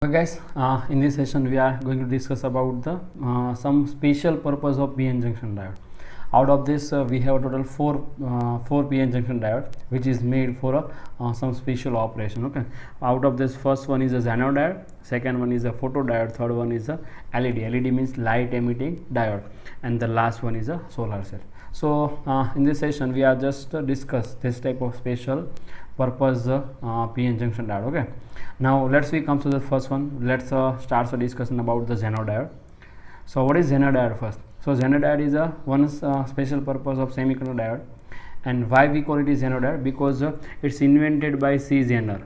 Okay guys, in this session we are going to discuss about the some special purpose of p-n junction diode. Out of this we have a total four p-n junction diode which is made for some special operation. Okay, out of this first one is a Zener diode, second one is a photodiode, third one is a LED. LED means light emitting diode, and the last one is a solar cell. So in this session we are just discuss this type of special purpose p-n junction diode. Okay, now let's we come to the first one. Let's start the discussion about the Zener diode. So what is Zener diode first? So Zener diode is a one special purpose of semiconductor diode, and why we call it is Zener diode? Because it's invented by C. Zener.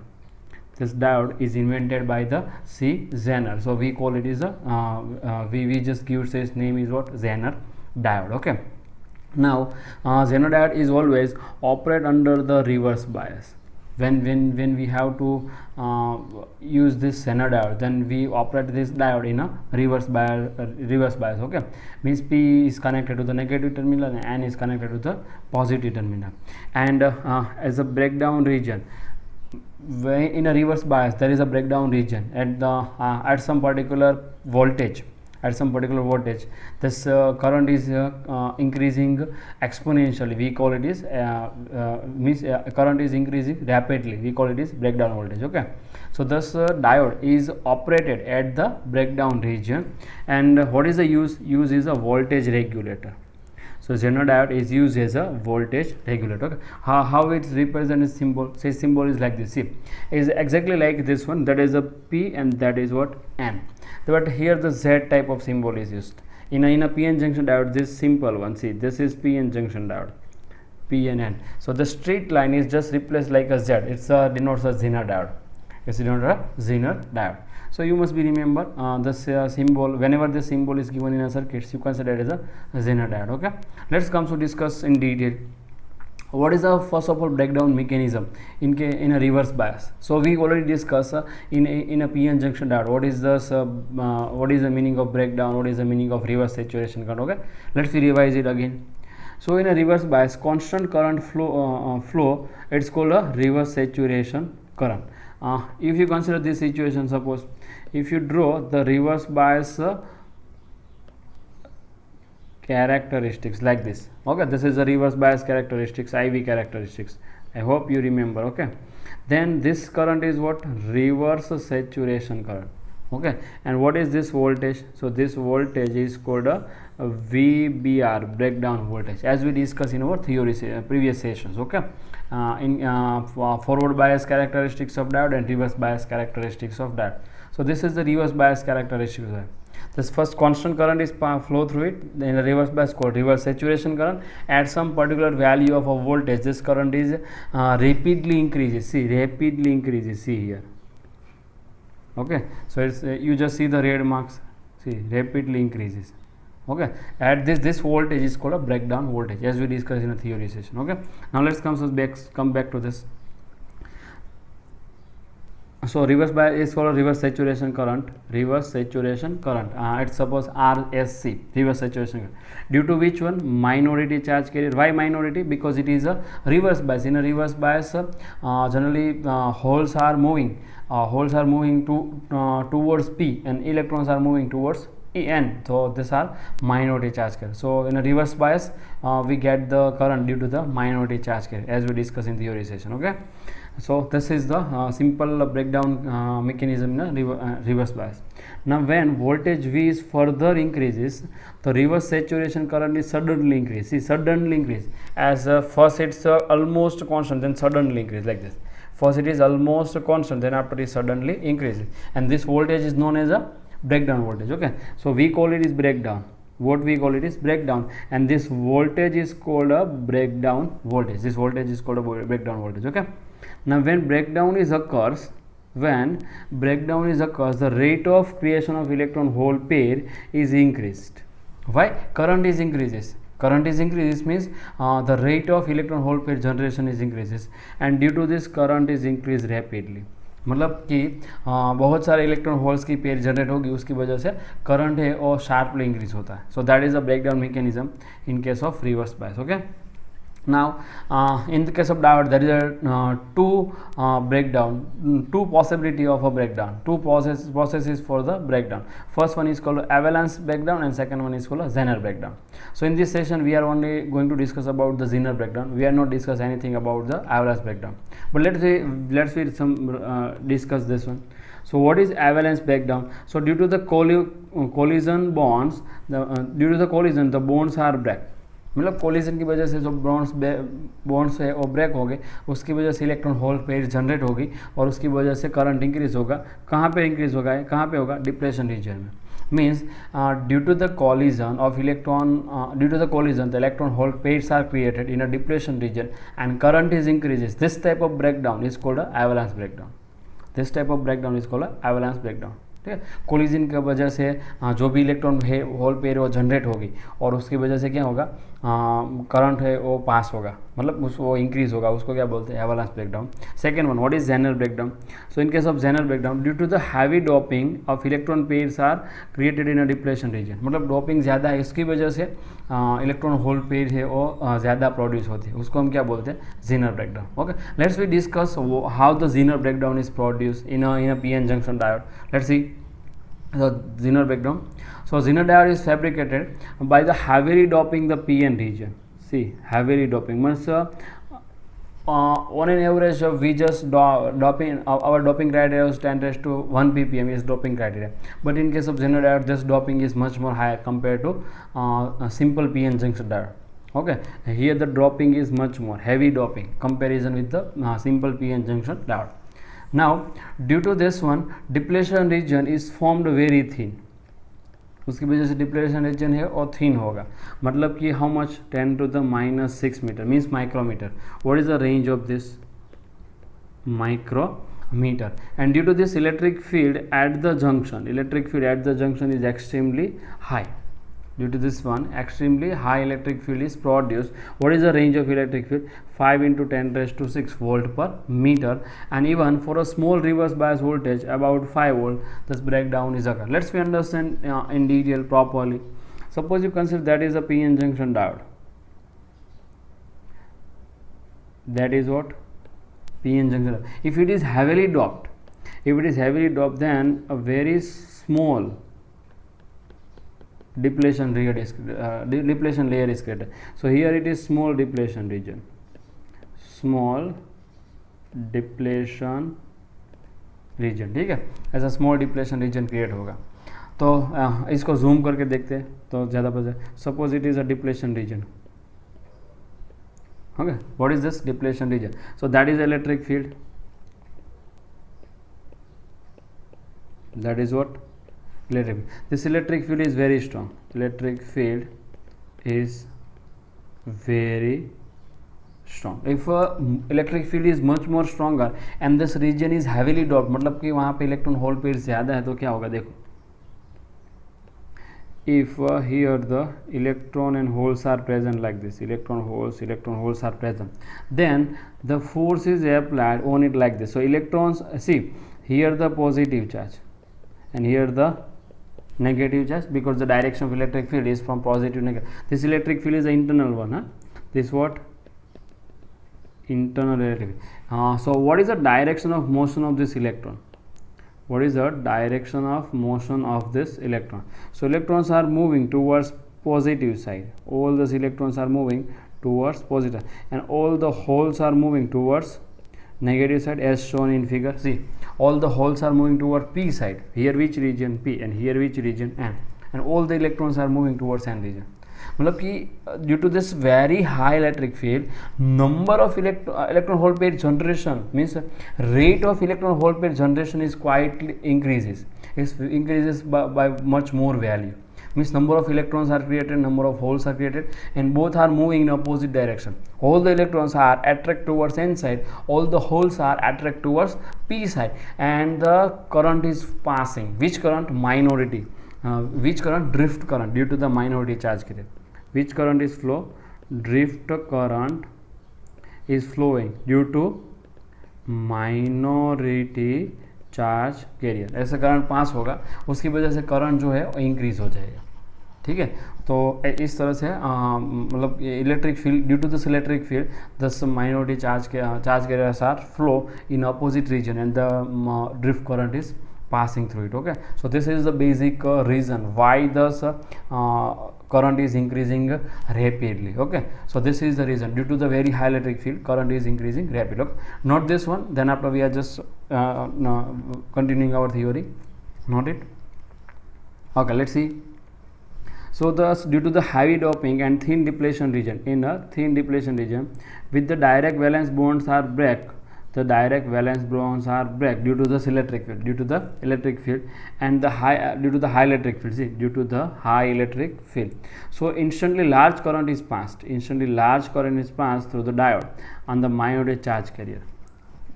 This diode is invented by the C. Zener. So we call it is a we just give its name is what? Zener diode. Okay. Now Zener diode is always operate under the reverse bias. When we have to use this Zener diode, then we operate this diode in a reverse bias. Okay, means P is connected to the negative terminal and N is connected to the positive terminal, and as a breakdown region, in a reverse bias there is a breakdown region at the at some particular voltage. At some particular voltage, this current is increasing exponentially. We call it is means current is increasing rapidly. We call it is breakdown voltage. Okay, so this diode is operated at the breakdown region, and what is the use? Use is a voltage regulator. So Zener diode is used as a voltage regulator. Okay, how it's represented symbol? Say symbol is like this. See, is exactly like this one. That is a P and that is what? N. But here the Z type of symbol is used in a p-n junction diode. This simple one, see, this is p-n junction diode, P and N. So the straight line is just replaced like a Z. It's denotes a Zener diode. It's denotes a Zener diode. So you must be remember this symbol. Whenever this symbol is given in a circuit, you consider it as a Zener diode. Okay, let's come to discuss in detail. What is the first of all breakdown mechanism in a reverse bias? So we already discussed in a p-n junction diode what is the meaning of breakdown, what is the meaning of reverse saturation current. Okay, let's revise it again. So in a reverse bias, constant current flow it's called a reverse saturation current. If you consider this situation, suppose if you draw the reverse bias characteristics like this. Okay, this is the reverse bias characteristics, IV characteristics. I hope you remember. Okay, then this current is what? Reverse saturation current. Okay, and what is this voltage? So this voltage is called a VBR, breakdown voltage, as we discussed in our theory previous sessions. Okay, in forward bias characteristics of diode and reverse bias characteristics of diode. So this is the reverse bias characteristics of diode. This first constant current is flow through it. Then the reverse bias called reverse saturation current. At some particular value of a voltage, this current is rapidly increases. See, rapidly increases. See here. Okay, so it's you just see the red marks. See, rapidly increases. Okay, at this voltage is called a breakdown voltage, as we discussed in a theory session. Okay, now let's come back to this. So reverse bias is called reverse saturation current. Reverse saturation current. It's suppose RSC, reverse saturation current. Due to which one? Minority charge carrier. Why minority? Because it is a reverse bias. In a reverse bias, generally holes are moving. Holes are moving towards P, and electrons are moving towards En. So these are minority charge carrier. So in a reverse bias, we get the current due to the minority charge carrier, as we discussed in theory session. Okay. So this is the simple breakdown mechanism in a reverse bias. Now when voltage V is further increases, the reverse saturation current is suddenly increase. See, suddenly increase. As first it's almost constant, then suddenly increase like this. First it is almost constant, then after it suddenly increases, and this voltage is known as a breakdown voltage. Okay, so we call it is breakdown. What we call it is breakdown, and this voltage is called a breakdown voltage. This voltage is called a breakdown voltage. Okay. Now when breakdown occurs, the rate of creation of electron hole pair is increased. Why? Current is increases. Current is increases means the rate of electron hole pair generation is increases, and due to this current is increased rapidly. मतलब कि बहुत सारे electron holes की pair generate होगी, उसकी वजह से current है और शार्पली इंक्रीज होता है. So that is a breakdown mechanism in case of reverse bias. Okay, Now, in the case of diode, there is a two breakdown, two possibility of a breakdown, two processes for the breakdown. First one is called avalanche breakdown, and second one is called a Zener breakdown. So in this session, we are only going to discuss about the Zener breakdown. We are not discuss anything about the avalanche breakdown. But let's discuss this one. So what is avalanche breakdown? So due to the collision bonds, the bonds are break. मतलब collision की वजह से जो bonds है वो break हो गए, उसकी वजह से इलेक्ट्रॉन होल पेयर जनरेट होगी और उसकी वजह से करंट इंक्रीज होगा. कहाँ पे इंक्रीज होगा, कहाँ पे होगा, डिप्रेशन रीजन में. Means due to the collision the electron hole pairs are created in a depletion region and current is increases. This type of breakdown is called a avalanche breakdown. ठीक है. Collision की वजह से जो भी electron है hole pair वो generate होगी और उसकी वजह से क्या होगा, करंट है वो पास होगा, मतलब वो इंक्रीज होगा, उसको क्या बोलते हैं, avalanche breakdown. Second one, what is Zener breakdown? So in case of Zener breakdown, due to the heavy doping of electron pairs are created in a depletion region. मतलब डोपिंग ज़्यादा है, इसकी वजह से इलेक्ट्रॉन होल पेयर है वो ज़्यादा produce होती है, उसको हम क्या बोलते हैं, Zener breakdown. Okay, let's we discuss how the Zener breakdown is produce in a PN junction diode. Let's see the Zener breakdown. So Zener diode is fabricated by the heavily doping the PN region. See, heavily doping means on an average we just doping our doping criteria is 10 raised to 1 ppm is doping criteria, but in case of Zener diode this doping is much more higher compared to a simple PN junction diode. Okay, here the doping is much more heavy doping comparison with the simple PN junction diode. Now due to this one depletion region is formed very thin. उसकी वजह से depletion region है और thin होगा, मतलब कि how much, 10 to the -6 metre means micrometre. What is the range of this, micrometre. And due to this electric field at the junction is extremely high. Due to this one extremely high electric field is produced. What is the range of electric field? 5 into 10 raised to 6 volt per meter, and even for a small reverse bias voltage about 5 volt this breakdown is occur. Let's we understand in detail properly. Suppose you consider that is a PN junction diode. That is what, PN junction diode. If it is heavily doped, then a very small depletion layer is created. So here it is small depletion region, ठीक है, ऐसा small depletion region create होगा. तो इसको zoom करके देखते हैं तो ज़्यादा पता. Suppose it is a depletion reason. Okay, what is this depletion region? So that is electric field, that is what, electric field. This electric field is very strong. If electric field is much more stronger and this region is heavily doped, मतलब कि वहाँ पे electron hole pair ज़्यादा है, तो क्या होगा, देखो. If here the electron and holes are present like this, electron holes are present, then the force is applied on it like this. So electrons, see here the positive charge and here the negative charge, because the direction of electric field is from positive to negative. This electric field is the internal one, this what, internal electric field. So what is the direction of motion of this electron? So electrons are moving towards positive side. All those electrons are moving towards positive, and all the holes are moving towards negative side as shown in figure. See, all the holes are moving toward P side. Here which region, P, and here which region, N, and all the electrons are moving towards N region. मतलब कि due to this very high electric field, number of electron hole pair generation, means rate of electron hole pair generation is quite increases. It increases by much more value. Means number of electrons are created, number of holes are created, and both are moving in opposite direction. All the electrons are attract towards N side, all the holes are attract towards P side, and the current is passing. Which current? Minority. Which current? Drift current, due to the minority charge created. Which current is flow? Drift current is flowing due to minority charge carrier. ऐसा current pass होगा, उसकी वजह से current जो है increase हो जाएगा. ठीक है। तो इस तरह से मतलब electric field, due to this electric field the minority charge carriers are flow in opposite region and the drift current is passing through it. Okay, so this is the basic reason why the current is increasing rapidly. Okay, so this is the reason, due to the very high electric field current is increasing rapidly. Okay, not this one, then after we are just continuing our theory, not it. Okay, let's see. So thus, due to the heavy doping and thin depletion region, in a thin depletion region with the direct valence bonds are break, the direct valence bonds are break due to the electric field, due to the electric field, and the high due to the high electric field. See, due to the high electric field, so instantly large current is passed, instantly large current is passed through the diode on the minority charge carrier,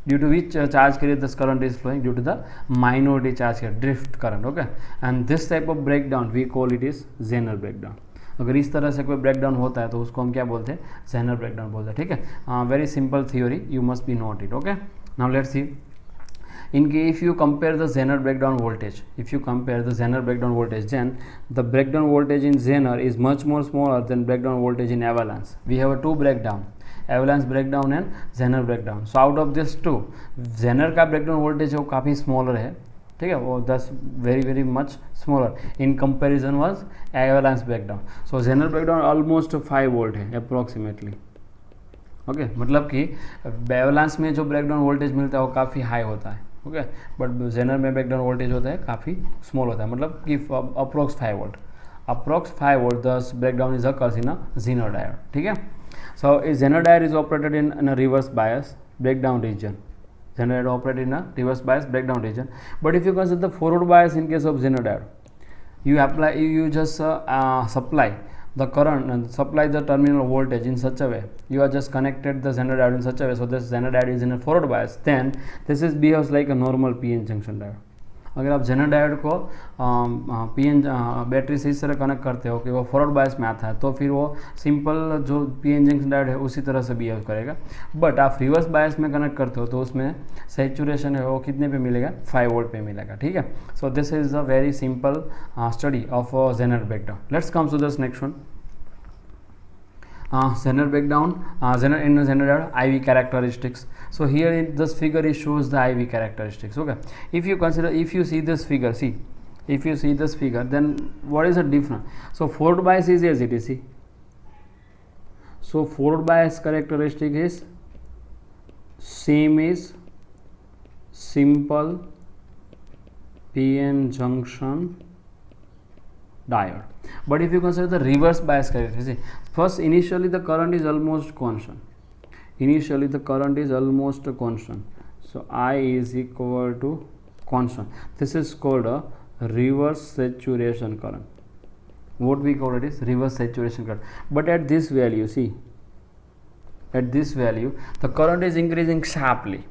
due to which charge carrier this current is flowing, due to the minority charge carrier, drift current. Okay, and this type of breakdown we call it is Zener breakdown. अगर इस तरह से कोई breakdown होता है तो उसको हम क्या बोलते हैं, जेनर ब्रेकडाउन बोलते हैं. ठीक है, very simple theory, you must be note it. Okay, now let's see. In case if you compare the Zener breakdown voltage, if you compare the Zener breakdown voltage, then the breakdown voltage in Zener is much more smaller than breakdown voltage in avalanche. We have a two breakdown, avalanche breakdown and Zener breakdown. So out of this two, Zener का breakdown voltage है वो काफ़ी smaller है. ठीक है, वो 10 very much smaller in comparison was avalanche breakdown. So Zener breakdown almost 5 volt है approximately. Okay, मतलब कि एवलांस में जो ब्रेकडाउन वोल्टेज मिलता है वो काफ़ी हाई होता है. ओके, बट जेनर में ब्रेकडाउन वोल्टेज होता है काफ़ी स्मॉल होता है, मतलब कि approx 5 volt, approx 5 volt the breakdown is occurs in a Zener diode. ठीक है, सो इस Zener diode is operated in reverse bias breakdown region. Zener diode operate in a reverse bias breakdown region. But if you consider the forward bias in case of Zener diode, you just supply the current and supply the terminal voltage in such a way, you are just connected the Zener diode in such a way, so this Zener diode is in a forward bias, then this is behaves like a normal PN junction diode. अगर आप Jenner diode को PN battery से इस तरह connect करते हो कि वो फॉरवर्ड बायस में आता है, तो फिर वो सिंपल जो पीएन जंक्शन डायोड है उसी तरह से बिहेव करेगा. बट आप रिवर्स बायस में कनेक्ट करते हो तो उसमें सैचुरेशन है वो कितने पे मिलेगा, 5 वोल्ट पे मिलेगा. ठीक है, so this is a very simple study of Zener breakdown. Let's come to this next one. Zener breakdown, in Zener diode IV characteristics. So here in this figure it shows the IV characteristics. Okay, if you see this figure, if you see this figure, then what is the difference? So forward bias is as it is. See, so forward bias characteristic is same is simple PN junction diode. But if you consider the reverse bias characteristic, first initially the current is almost constant. Initially the current is almost constant. So I is equal to constant. This is called a reverse saturation current. What we call it is reverse saturation current. But at this value, see, at this value the current is increasing sharply.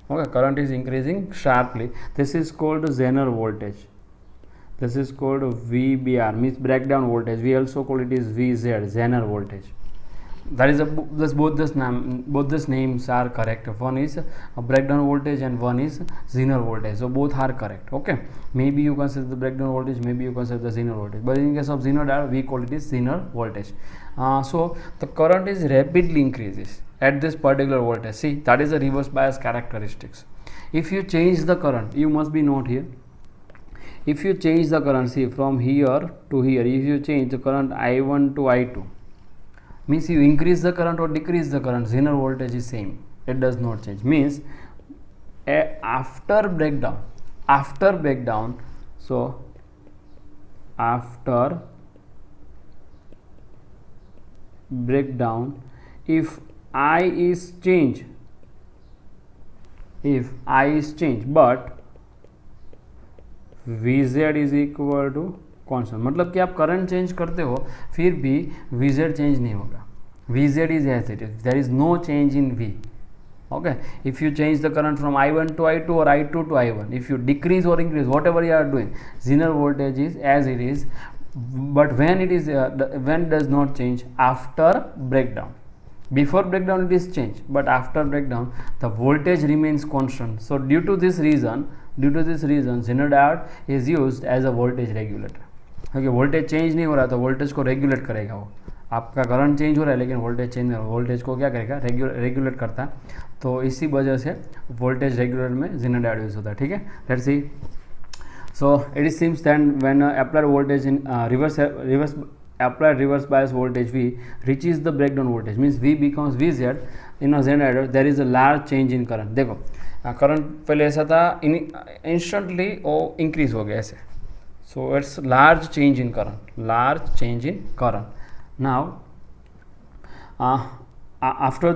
Okay, current is increasing sharply. This is called Zener voltage. This is called VBR, means breakdown voltage. We also call it is VZ, Zener voltage. That is both these names are correct. One is a breakdown voltage and one is Zener voltage. So both are correct. Okay, maybe you consider the breakdown voltage, maybe you consider the Zener voltage. But in case of Zener diode, we call it is Zener voltage. So the current is rapidly increases at this particular voltage. See, that is the reverse bias characteristics. If you change the current, you must be note here. If you change the current, see, from here to here, if you change the current I1 to I2, means you increase the current or decrease the current, Zener voltage is same, it does not change. Means after breakdown, so after breakdown, if I is changed, but VZ is equal to constant. मतलब कि आप current change करते हो फिर भी VZ change नहीं होगा. VZ is as it is. There is no change in V. Okay. If you change the current from I1 to I2 or I2 to I1, if you decrease or increase, whatever you are doing, Zener voltage is as it is. But when it is when it does not change after breakdown. Before breakdown it is changed, but after breakdown the voltage remains constant. So due to this reason, Zener diode is used as a voltage regulator. क्योंकि voltage change नहीं हो रहा तो voltage को regulate करेगा वो। आपका current change हो रहा है लेकिन वोल्टेज चेंज नहीं हो रहा, वोल्टेज को क्या करेगा, रेगुलेट करता है। तो इसी वजह से वोल्टेज रेगुलेटर में जेनर डायोड यूज होता है, ठीक है। Let's see, so it is seems that when applied voltage in applied reverse bias voltage V reaches the breakdown voltage, means V becomes VZ in a Zener diode, there is a large change in current। देखो current पहले ऐसा था, instantly वो increase हो गया ऐसे, so it's large change in current. Now after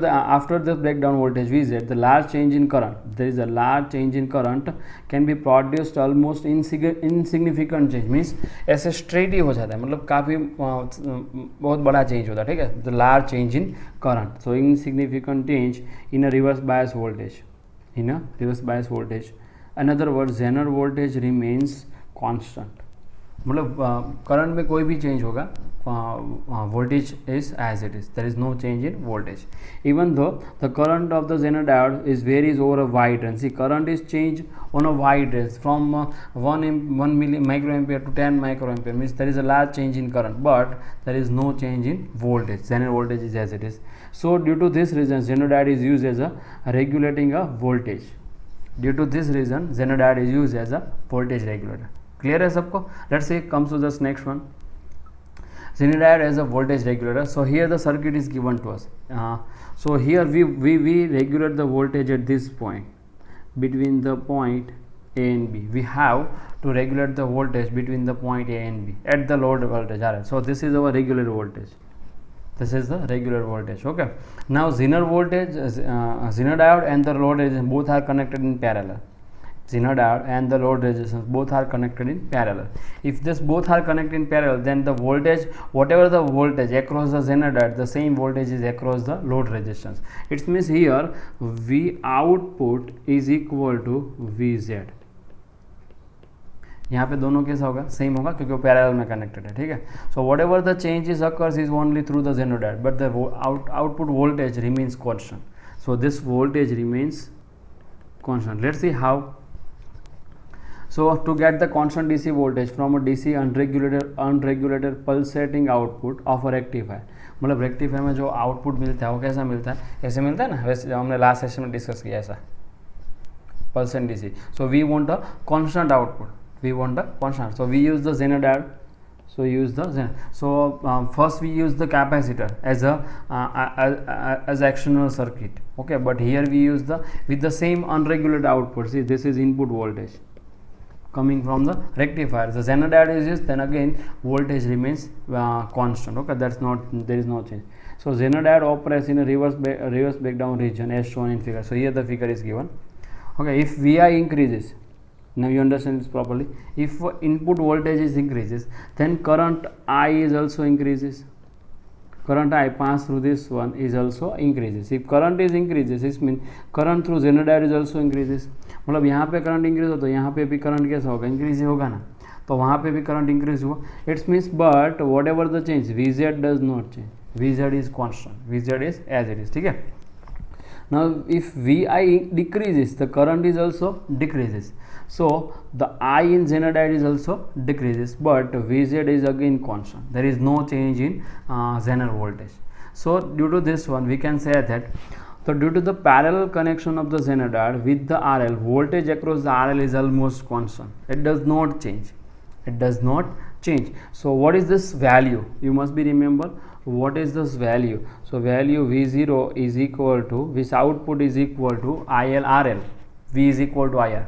the breakdown voltage Vz, the large change in current, there is a large change in current can be produced almost insignificant change, means ऐसे straight ही हो जाता है, मतलब काफ़ी बहुत बड़ा change होता है, ठीक है। The large change in current, so insignificant change in a reverse bias voltage, in other words Zener voltage remains constant, मतलब करंट में कोई भी चेंज होगा, voltage is as it is, there is no change in voltage, even though the current of the Zener diode is varies over a wide range। See, current is changed on a wide range from 1 microampere to 10 microampere, means there is a large change in current, but there is no change in voltage, Zener voltage is as it is। So due to this reason Zener diode is used as a regulating a voltage, due to this reason Zener diode is used as a voltage regulator। Clear है सबको? Let's see, comes to this next one, Zener diode as a voltage regulator। So here the circuit is given to us, so here we regulate the voltage at this point, between the point A and B, we have to regulate the voltage between the point A and B at the load voltage RL। So this is our regular voltage, this is the regular voltage, okay। Now Zener voltage, Zener diode and the load resistance both are connected in parallel, Zener diode and the load resistance both are connected in parallel। If this both are connected in parallel, then the voltage, whatever the voltage across the Zener diode, the same voltage is across the load resistance। It means here V output is equal to VZ, यहाँ पे दोनों कैसा होगा, same होगा क्योंकि वो parallel में connected है, ठीक है। So what ever the changes occurs is only through the Zener diode, but the output voltage remains constant, so this voltage remains constant। Let's see how। So to get the constant DC voltage from a DC unregulated pulsating output of a rectifier, मतलब rectifier में जो output मिलता है वो कैसा मिलता है, ऐसे मिलता है ना, वैसे हमने लास्ट सेशन में डिस्कस किया ऐसा पल्सेंट DC। So we want a constant output, we want the constant, so we use the Zener diode, so use the Zener। so first we use the capacitor as a as external circuit, okay, but here we use the with the same unregulated output। See, this is input voltage coming from the rectifier, the Zener diode is used, then again voltage remains constant, okay, that's not, there is no change। so Zener diode operates in a reverse breakdown region as shown in figure। so here the figure is given, okay। if Vi increases, now you understand this properly, if input voltage is increases, then current I is also increases, current I pass through this one is also increases। if current is increases, this means current through Zener diode is also increases, मतलब यहाँ पे current increase हो तो यहाँ पे भी current कैसा होगा, इंक्रीज ही होगा ना, तो वहाँ पे भी करंट इंक्रीज हुआ। It's means but whatever the change VZ does not change, VZ is constant, VZ is as it is, ठीक है। Now if VI decreases, the current is also decreases, so the I in Zener diode is also decreases, but VZ is again constant, there is no change in Zener voltage। so due to this one we can say that, so due to the parallel connection of the Zener diode with the RL, voltage across the RL is almost constant, it does not change, it does not change। so what is this value, you must be remember what is this value। so value V0 is equal to, this output is equal to IL RL, V is equal to IR,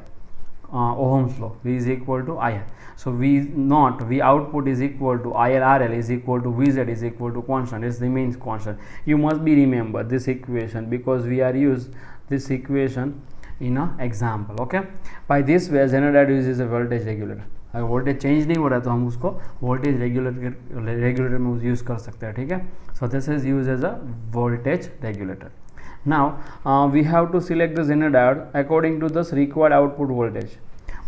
Ohm's law, V is equal to IR। so V output is equal to IL RL is equal to VZ is equal to constant, it remains constant। you must be remember this equation because we are use this equation in a example, okay। by this way Zener diode uses a voltage regulator, अगर voltage change नहीं हो रहा है तो हम उसको voltage regulator में use कर सकते हैं, ठीक है। So this is use as a voltage regulator. Now we have to select the Zener diode according to this required output voltage,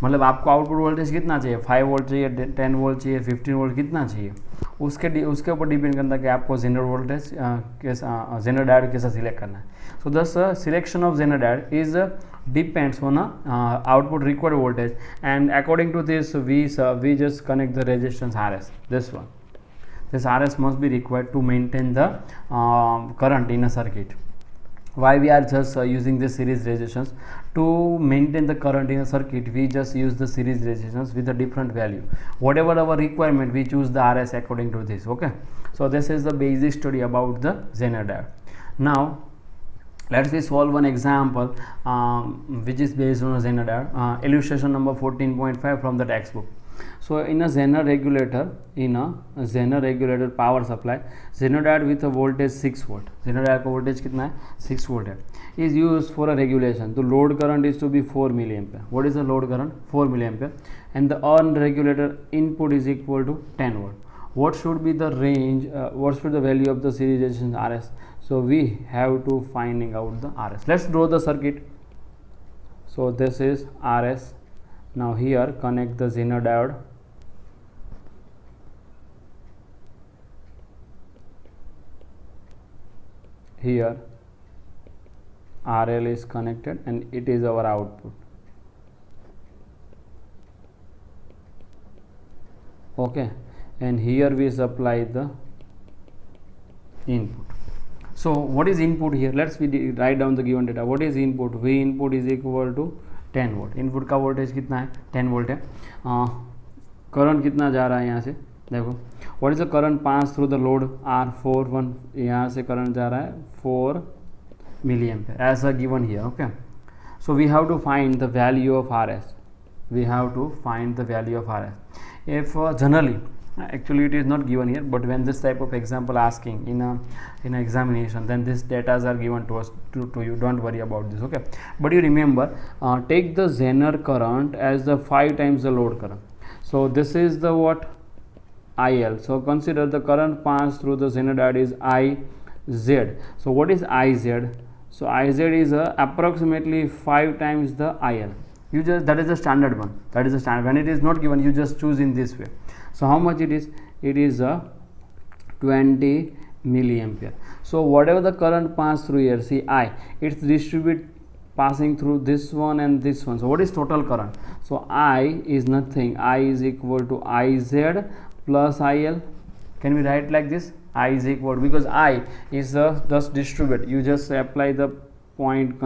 मतलब आपको आउटपुट वोल्टेज कितना चाहिए, 5 वोल्ट चाहिए, 10 वोल्ट चाहिए, 15 वोल्ट, कितना चाहिए, उसके ऊपर डिपेंड करता है कि आपको Zener वोल्टेज Zener diode कैसा सिलेक्ट करना है। सो दस selection of Zener diode is depends on a output required voltage, and according to this we just connect the resistance Rs. This one, this Rs must be required to maintain the current in a circuit. Why we are just using this series resistance? To maintain the current in a circuit, we just use the series resistance with a different value. Whatever our requirement, we choose the Rs according to this. Okay, so this is the basic study about the Zener diode. Now let's see solve one example which is based on a Zener diode, illustration number 14.5 from the textbook. So in a Zener regulator power supply, Zener diode with a voltage 6 volt, Zener diode का voltage कितना है 6 volt है, is used for a regulation. The load current is to be 4 milliampere. What is the load current? 4 milliampere, and the unregulated input is equal to 10 volt. What should be the range? What should the value of the series resistance Rs? So we have to finding out the Rs. Let's draw the circuit. So this is Rs. Now here connect the Zener diode. Here RL is connected and it is our output. Okay, and here we supply the input. So what is input here? Let's write down the given data. What is input? V input is equal to 10 volt. Input का voltage कितना है 10 volt है. Current कितना जा रहा है यहाँ से देखो. What is the current pass through the load R41. यहाँ से करंट जा रहा है 4 milli ampere as a given here. Okay, so we have to find the value of Rs. We have to find the value of Rs. If generally, actually it is not given here, but when this type of example asking in a examination, then this data are given to us to you. Don't worry about this. Okay, but you remember, take the Zener current as the 5 times the load current. So this is the what IL. So consider the current passed through the Zener diode is IZ. So what is IZ? So IZ is approximately 5 times the IL. You just, that is the standard one, that is the standard. When it is not given, you just choose in this way. So how much it is? It is 20 milliampere. So whatever the current pass through here, see I, it's distribute passing through this one and this one. So what is total current? So I is nothing, I is equal to IZ plus IL. Can we write like this? I is equal to, because I is just distribute, you just apply the point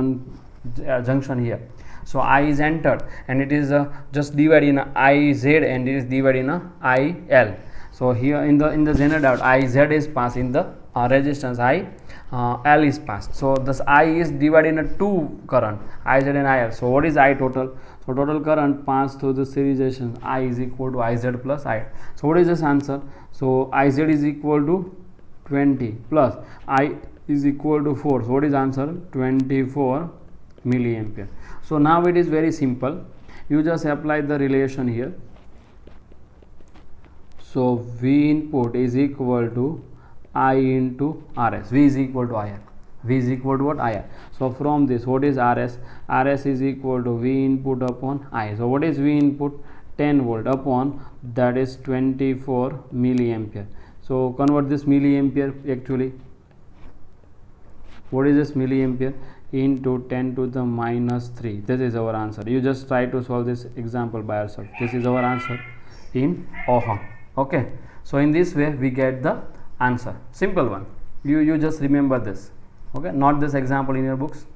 junction here. So I is entered and it is just divided in IZ and it is divided in IL. So here in the Zener diode, IZ is passed, in the resistance L is passed. So this I is divided in 2 current, IZ and IL. So what is I total? So total current passed through the series resistance I is equal to IZ plus IL. So what is this answer? So IZ is equal to 20 plus I is equal to 4. So what is answer? 24 milliampere. So now it is very simple. You just apply the relation here. So V input is equal to I into Rs. V is equal to IR. V is equal to what? IR. So from this, what is Rs? Rs is equal to V input upon I. So what is V input? 10 volt upon, that is 24 milliampere. So convert this milliampere actually. What is this milliampere? Into 10 to the minus 3. This is our answer. You just try to solve this example by yourself. This is our answer in Ohm. Okay, so in this way we get the answer. Simple one. You just remember this. Okay, not this example in your books.